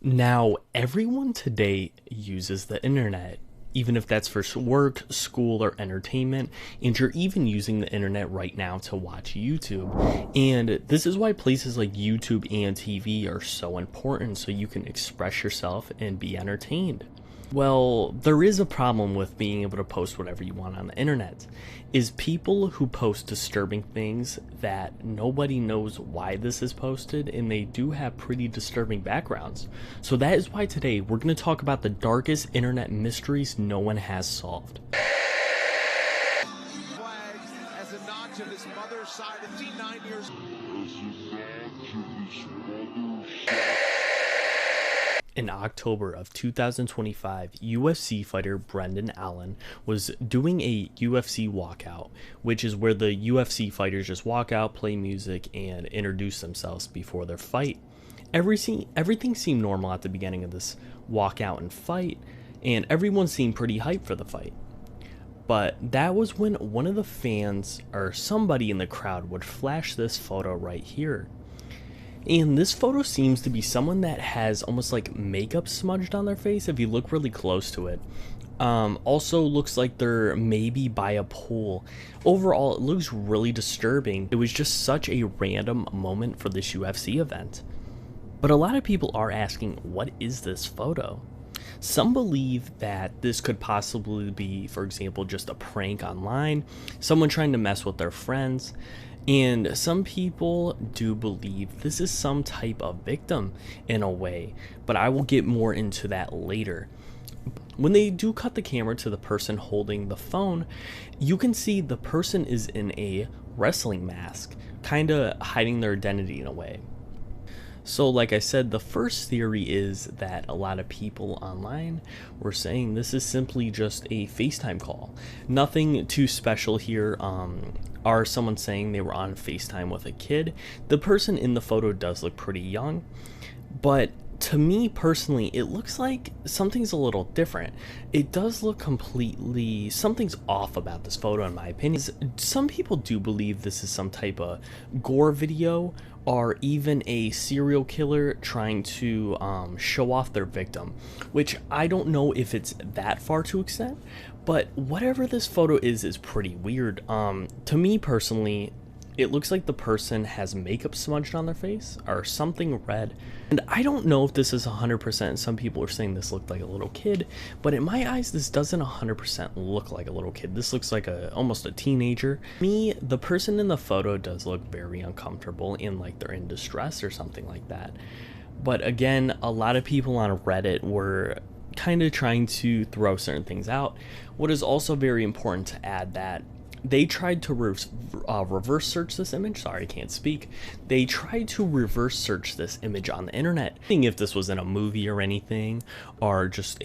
Now, everyone today uses the internet, even if that's for work, school, or entertainment, and you're even using the internet right now to watch YouTube. And this is why places like YouTube and TV are so important, so you can express yourself and be entertained. Well, there is a problem with being able to post whatever you want on the internet. Is people who post disturbing things that nobody knows why this is posted, and they do have pretty disturbing backgrounds. So that is why today we're going to talk about the darkest internet mysteries no one has solved. As a nod to his mother's side, 9 years. In October of 2025, UFC fighter Brendan Allen was doing a UFC walkout, which is where the UFC fighters just walk out, play music, and introduce themselves before their fight. Everything seemed normal at the beginning of this walkout and fight, and everyone seemed pretty hyped for the fight. But that was when one of the fans, or somebody in the crowd, would flash this photo right here. And this photo seems to be someone that has almost like makeup smudged on their face if you look really close to it. Also looks like they're maybe by a pool. Overall, it looks really disturbing. It was just such a random moment for this UFC event. But a lot of people are asking, what is this photo? Some believe that this could possibly be, for example, just a prank online, someone trying to mess with their friends. And some people do believe this is some type of victim in a way, but I will get more into that later. When they do cut the camera to the person holding the phone, you can see the person is in a wrestling mask, kind of hiding their identity in a way. So like I said, the first theory is that a lot of people online were saying this is simply just a FaceTime call. Nothing too special here. Are someone saying they were on FaceTime with a kid. The person in the photo does look pretty young, but to me personally, it looks like something's a little different. It does look completely, something's off about this photo in my opinion. Some people do believe this is some type of gore video or even a serial killer trying to show off their victim, which I don't know if it's that far to extent, but whatever this photo is pretty weird. To me personally, it looks like the person has makeup smudged on their face or something red. And I don't know if this is 100%. Some people are saying this looked like a little kid, but in my eyes, this doesn't 100% look like a little kid. This looks like almost a teenager. Me, the person in the photo does look very uncomfortable and like they're in distress or something like that. But again, a lot of people on Reddit were kind of trying to throw certain things out. What is also very important to add that they tried to reverse search this image. Sorry, I can't speak. They tried to reverse search this image on the internet, thinking if this was in a movie or anything, or just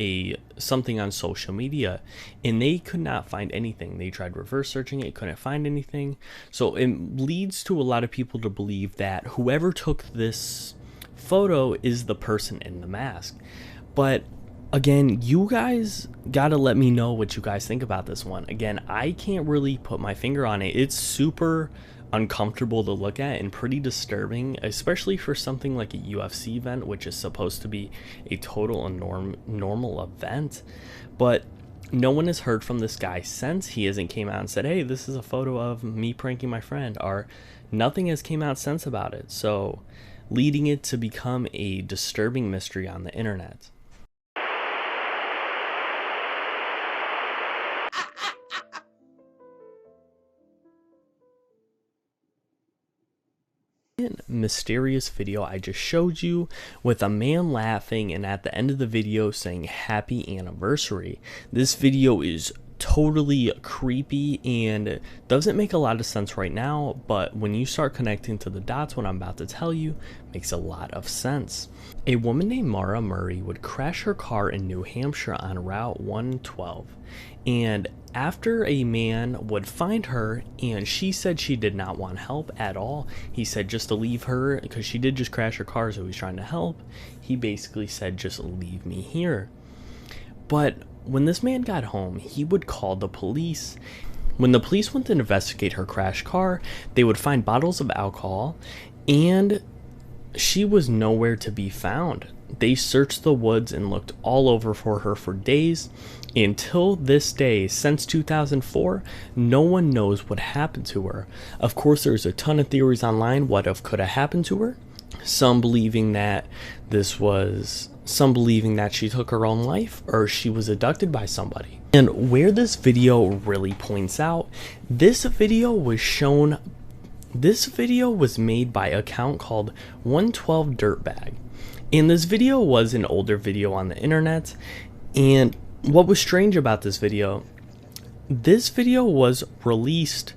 something on social media, and they could not find anything. They tried reverse searching it, couldn't find anything. So it leads to a lot of people to believe that whoever took this photo is the person in the mask. But again, you guys gotta let me know what you guys think about this one. Again, I can't really put my finger on it. It's super uncomfortable to look at and pretty disturbing, especially for something like a UFC event, which is supposed to be a total and normal event. But no one has heard from this guy since. He hasn't came out and said, hey, this is a photo of me pranking my friend, or nothing has came out since about it. So leading it to become a disturbing mystery on the internet. Mysterious video I just showed you with a man laughing and at the end of the video saying happy anniversary. This video is totally creepy and doesn't make a lot of sense right now, but when you start connecting to the dots, what I'm about to tell you makes a lot of sense. A woman named Mara Murray would crash her car in New Hampshire on Route 112, and after a man would find her, and she said she did not want help at all. He said just to leave her because she did just crash her car, so he was trying to help. He basically said just leave me here. But when this man got home, he would call the police. When the police went to investigate her crashed car, they would find bottles of alcohol, and she was nowhere to be found. They searched the woods and looked all over for her for days. Until this day, since 2004, no one knows what happened to her. Of course, there's a ton of theories online what could have happened to her. Some believing that she took her own life, or she was abducted by somebody. And where this video really points out, this video was made by an account called 112 Dirtbag. And this video was an older video on the internet. And what was strange about this video was released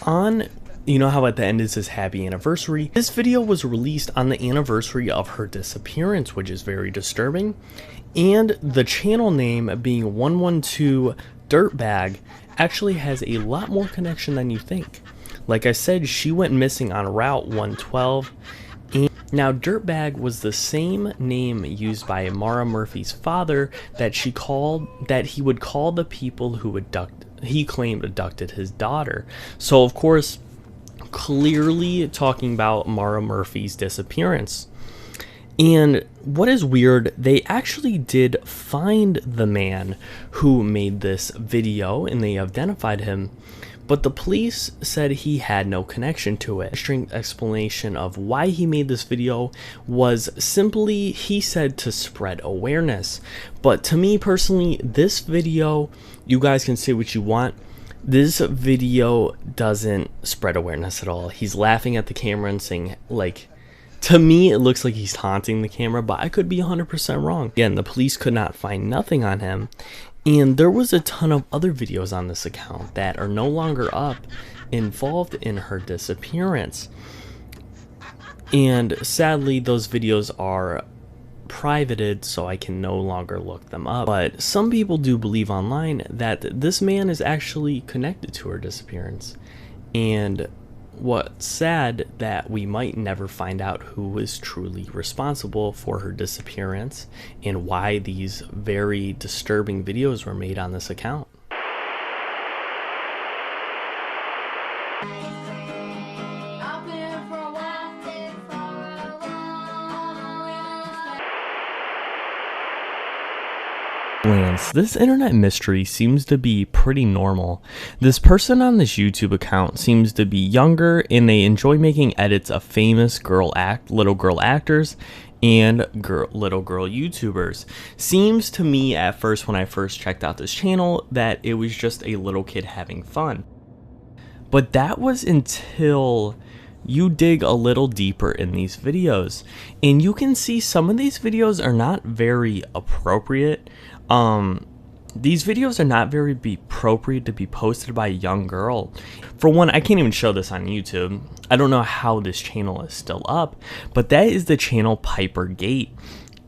on, you know how at the end it says happy anniversary? This video was released on the anniversary of her disappearance, which is very disturbing. And the channel name being 112 Dirtbag actually has a lot more connection than you think. Like I said, she went missing on Route 112. Now, Dirtbag was the same name used by Mara Murphy's father that he would call the people who he claimed abducted his daughter. So, of course, clearly talking about Mara Murphy's disappearance. And what is weird, they actually did find the man who made this video and they identified him. But the police said he had no connection to it. A strange explanation of why he made this video was simply, he said, to spread awareness. But to me personally, this video, you guys can say what you want, this video doesn't spread awareness at all. He's laughing at the camera and saying, like, to me it looks like he's taunting the camera, but I could be 100% wrong. Again, the police could not find nothing on him. And there was a ton of other videos on this account that are no longer up involved in her disappearance. And sadly, those videos are privated, so I can no longer look them up. But some people do believe online that this man is actually connected to her disappearance. And what's sad that we might never find out who was truly responsible for her disappearance and why these very disturbing videos were made on this account. This internet mystery seems to be pretty normal. This person on this YouTube account seems to be younger and they enjoy making edits of famous little girl actors and little girl YouTubers. Seems to me at first when I first checked out this channel that it was just a little kid having fun. But that was until you dig a little deeper in these videos and you can see some of these videos are not very appropriate. These videos are not very appropriate to be posted by a young girl. For one, I can't even show this on YouTube. I don't know how this channel is still up, but that is the channel Piper Gate.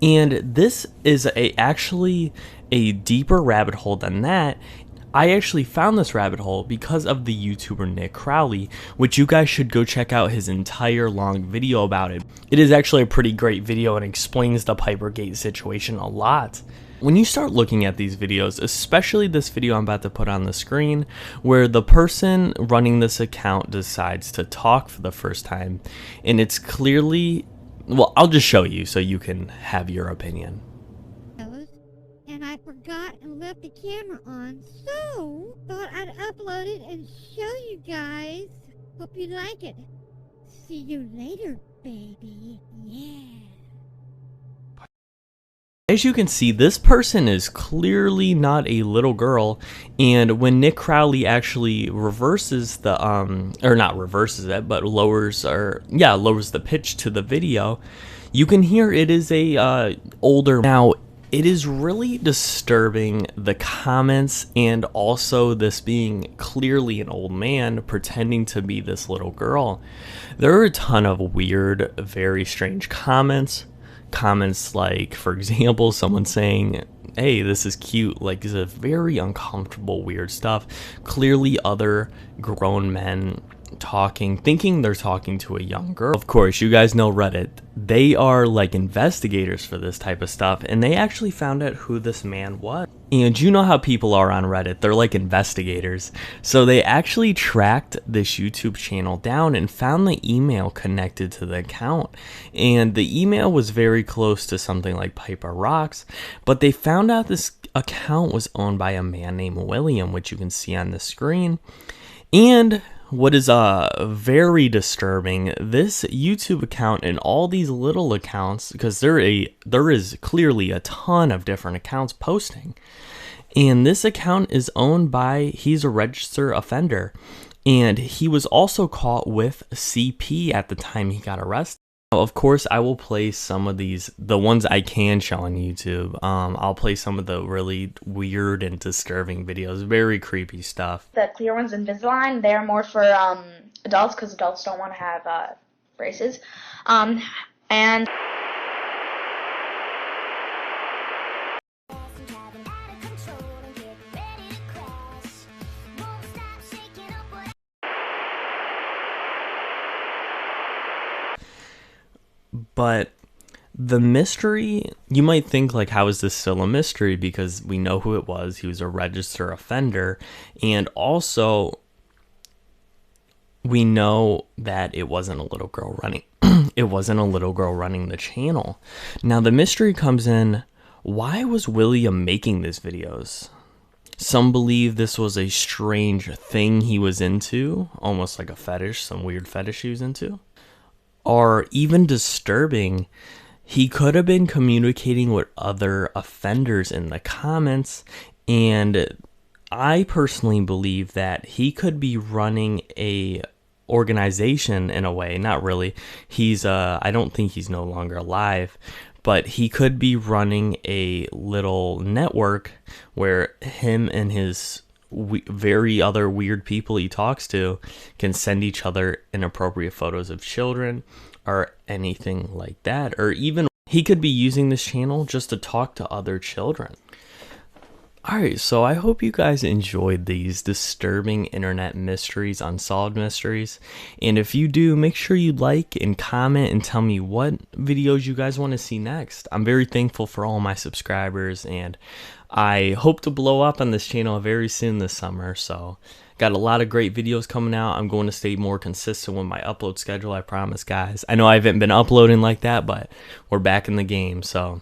And this is actually a deeper rabbit hole than that. I actually found this rabbit hole because of the YouTuber Nick Crowley, which you guys should go check out his entire long video about it. It is actually a pretty great video and explains the Piper Gate situation a lot. When you start looking at these videos, especially this video I'm about to put on the screen, where the person running this account decides to talk for the first time, and it's clearly, well, I'll just show you so you can have your opinion. And I forgot and left the camera on, so thought I'd upload it and show you guys. Hope you like it. See you later, baby. Yeah. As you can see, this person is clearly not a little girl, and when Nick Crowley actually reverses the or not reverses it, but lowers the pitch to the video, you can hear it is a older. Now, it is really disturbing, the comments, and also this being clearly an old man pretending to be this little girl. There are a ton of weird, very strange comments. Comments like, for example, someone saying, hey, this is cute, like, is a very uncomfortable, weird stuff. Clearly other grown men talking, thinking they're talking to a young girl. Of course, you guys know Reddit. They are like investigators for this type of stuff, and they actually found out who this man was. And you know how people are on Reddit, they're like investigators. So they actually tracked this YouTube channel down and found the email connected to the account. And the email was very close to something like Piper Rocks, but they found out this account was owned by a man named William, which you can see on the screen. And what is very disturbing, this YouTube account and all these little accounts, because there is clearly a ton of different accounts posting, and this account is owned by, he's a registered offender, and he was also caught with CP at the time he got arrested. Of course, I will play some of these, the ones I can show on YouTube. I'll play some of the really weird and disturbing videos, very creepy stuff. The clear ones Invisalign, they're more for adults, because adults don't want to have braces. And But the mystery, you might think like, how is this still a mystery? Because we know who it was. He was a registered offender. And also, we know that it wasn't a little girl running. It wasn't a little girl running the channel. Now, the mystery comes in, why was William making these videos? Some believe this was a strange thing he was into, almost like a fetish, some weird fetish he was into. Or even disturbing, he could have been communicating with other offenders in the comments, and I personally believe that he could be running a organization in a way. Not really. He's I don't think he's no longer alive, but he could be running a little network where him and his very other weird people he talks to can send each other inappropriate photos of children or anything like that. Or even he could be using this channel just to talk to other children. Alright, so I hope you guys enjoyed these disturbing internet mysteries, unsolved mysteries. And if you do, make sure you like and comment and tell me what videos you guys want to see next. I'm very thankful for all my subscribers, and I hope to blow up on this channel very soon this summer. So got a lot of great videos coming out. I'm going to stay more consistent with my upload schedule, I promise, guys. I know I haven't been uploading like that, but we're back in the game, so